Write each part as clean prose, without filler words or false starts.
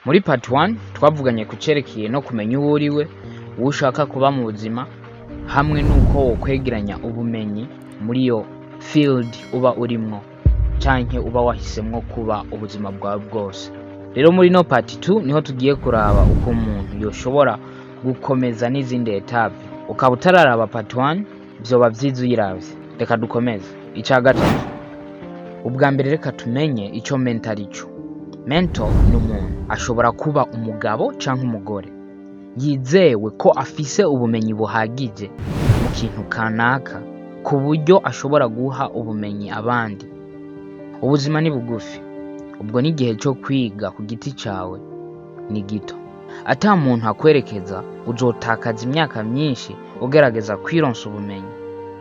Muri part 1 twavuganye ku cerekeye no kumenya uwo uriwe, uwo ushaka kuba mu buzima, hamwe nuko wokwegeranya ubumenyi muri yo field uba urimwo canke uba wahisemwo kuba ubuzima bwawe bwose. Rero muri no part 2 niho tugiye kuraba uko umuntu yoshobora gukomeza n'izindi etape. Ukaba utararaba part 1 vyoba vyiza uyiravye. Reka dukomeze. Ica gatatu, ubwa mbere reka tumenye ico mentor ico. Mentor ni umuntu ashobora kuba umugabo canke umugore yizewe ko afise ubumenyi buhagije mu kintu kanaka ku buryo ashobora guha ubumenyi abandi. Ubuzima ni bugufi, ubwo n'igihe cyo kwiga ku giti cawe ni gito. Ata muntu akwerekeza uzotakaza imyaka myinshi ugerageza kwironsa ubumenyi,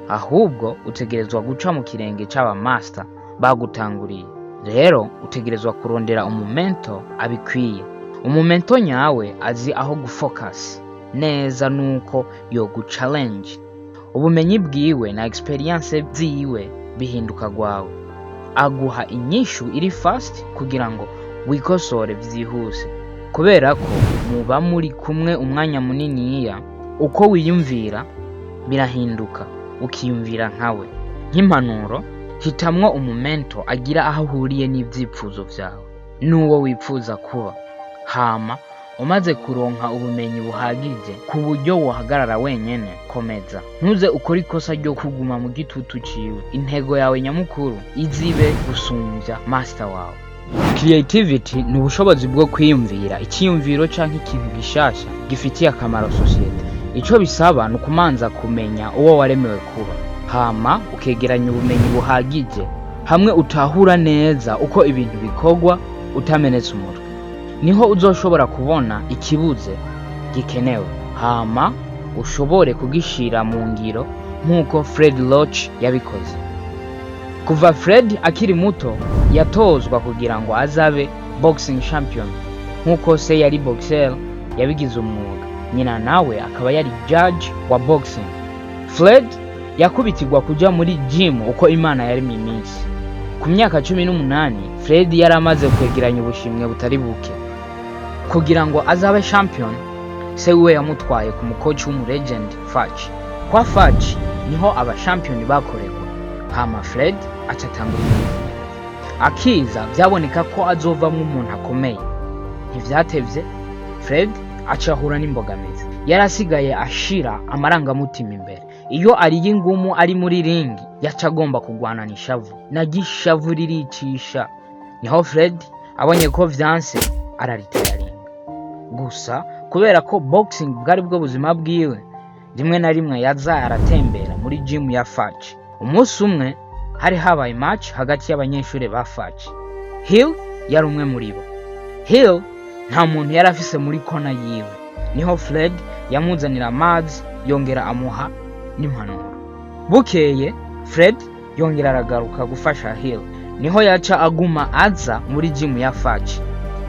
ahubwo utegerezwa guca mu kirenge c'aba master bagutanguriye. Rero utegerezwa kurondera umumento abikwiye. Umumento nyawe azi aho gufocus neza nuko yo guchallenge. Ubumenyi bwiwe na experience ziwe bihinduka gwawe. Aguha inyishu iri fast kugira ngo wikosore vyihuse. Kubera ko muba muri kumwe umwanya muniniya, uko wiyumvira birahinduka ukiyumvira nkawe. Nk'impanuro, hitamwo umumento agira aho ahuriye n'ivyipfuzo vyawe n'uwo wipfuza kuba. Hama umaze kuronka ubumenyi buhagije ku buryo wohagarara wenyene, komeza. Ntuze ukora ikosa ryo kuguma mu gitutu ciwe. Intego yawe nyamukuru izibe gusumvya master wawe. Creativity ni ubushobozi bwo kwiyumvira icyiyumviro canke ikintu gishasha gifitiye akamaro societe. Ico bisaba ni ukumanza kumenya uwo waremewe kuba, hama ukegeranya ubumenyi buhagije hamwe utahura neza uko ibintu bikorwa utamenetse umutwe. Niho uzoshobora kubona ikibuze gikenewe, hama ushobore kugishira mu ngiro nk'uko Fred Loach yabikoze. Kuva Fred akiri muto yatozwa kugira ngo azabe boxing champion, nk'uko se yari boxer yabigize umwuga, nyina nawe akaba yari judge wa boxing. Fred yakubitirwa kuja muri gym uko Imana yari iminsi. Ku myaka 18 Fred yaramaze kwegeranya ubushimwe butari buke kugira ngo azabe champion. Se we yamutwaye ku mukoci w'umulegend Fudge. Kwa Fudge niho aba champion bakorewa. Hama Fred acatangura akiza, byaboneka ko azovamwo umuntu akomeye. Ntivyatevye, Fred acahura n'imbogamizi. Yarasigaye ashira amarangamutima imbere. Iyo ari y'ingumu ari muri ringi yacagomba kugwana n'ishavu, nagishavu riricisha. Niho Fred abonye ko vyanse araritaringa. Gusa kubera ko boxing bwari bwo buzima bwiwe, rimwe na rimwe yaza aratembera muri gym ya Fudge. Umunsi umwe hari habaye match hagati y'abanyeshuri ba Fudge. Hill yari umwe muri bo. Hill nta muntu yari afise muri kona yiwe. Niho Fred yamuzanira amazi yongera amuha n'impanuro. Bukeye Fred yongera aragaruka gufasha Hill. Niho yaca aguma aza muri gym ya Fudge.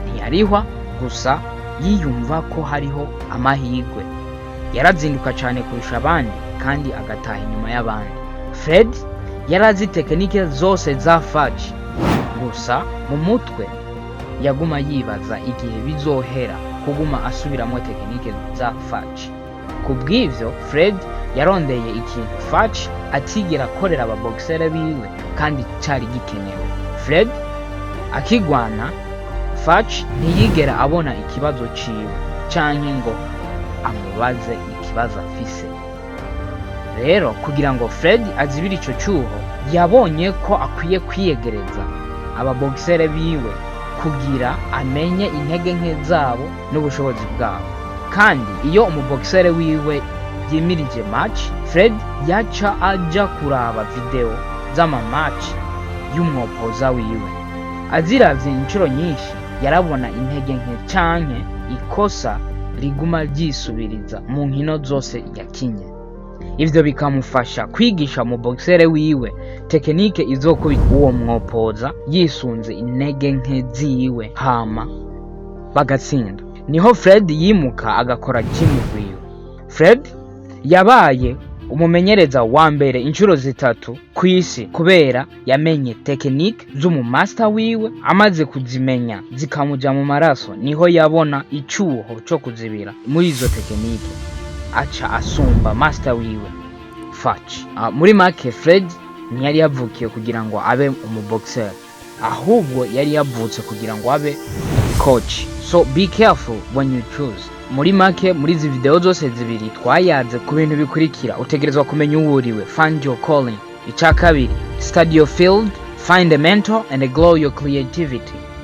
Ntiyarihwa gusa yiyumva ko hariho amahirwe. Yarazinduka cyane kurusha abandi kandi agataha inyuma y'abandi. Fred yarazi tekinike zose za Fudge, gusa mu mutwe yaguma yibaza igihe bizohera kuguma asubiramo tekinike za Fudge. Kubw'ivyo Fred yarondeye ikintu Fudge atigera akorera ababoxere biwe kandi cyari gikenewe. Fred akigwana, Fudge ntiyigera abona ikibazo ciwe canke ngo amubaze ikibazo afise. Rero kugira ngo Fred azibire ico cyuho, yabonye ko akwiye kwiyegereza ababoxere biwe kugira amenye intege nke zabo n'ubushobozi bwabo. Kandi iyo umuboxere wiwe yimirije match, Fred yaca aja kuraba video z'ama match y'umwopoza wiwe. Aziravye inshuro nyinshi yarabona intege nke canke ikosa riguma ryisubiriza mu nkino zose yakinye. Ivyo bikamufasha kwigisha mu boxere wiwe tekinike izokubita uwo mwopoza yisunze intege nke ziwe, hama bagatsinda. Niho Fred yimuka agakora gym wiwe. Fred yabaye umumenyereza wa mbere inshuro zitatu ku isi kubera yamenye tekinike z'umumaster wiwe. Amaze kuzimenya zikamuja mu maraso niho yabona icyuho cyo kuzibira muri izo tekinike, aca asumba master wiwe Fach. Muri make Fred ntiyari yavukiye kugira ngo abe umuboxer, ahubwo yari yavutse kugira ngo abe coach. So be careful when you choose. Muri make muri izi video zose zibiri twayaze ku bintu bikurikira utegerezwa kumenya uwo uriwe. Find your calling. Icya kabiri, study your field, find a mentor and grow your creativity.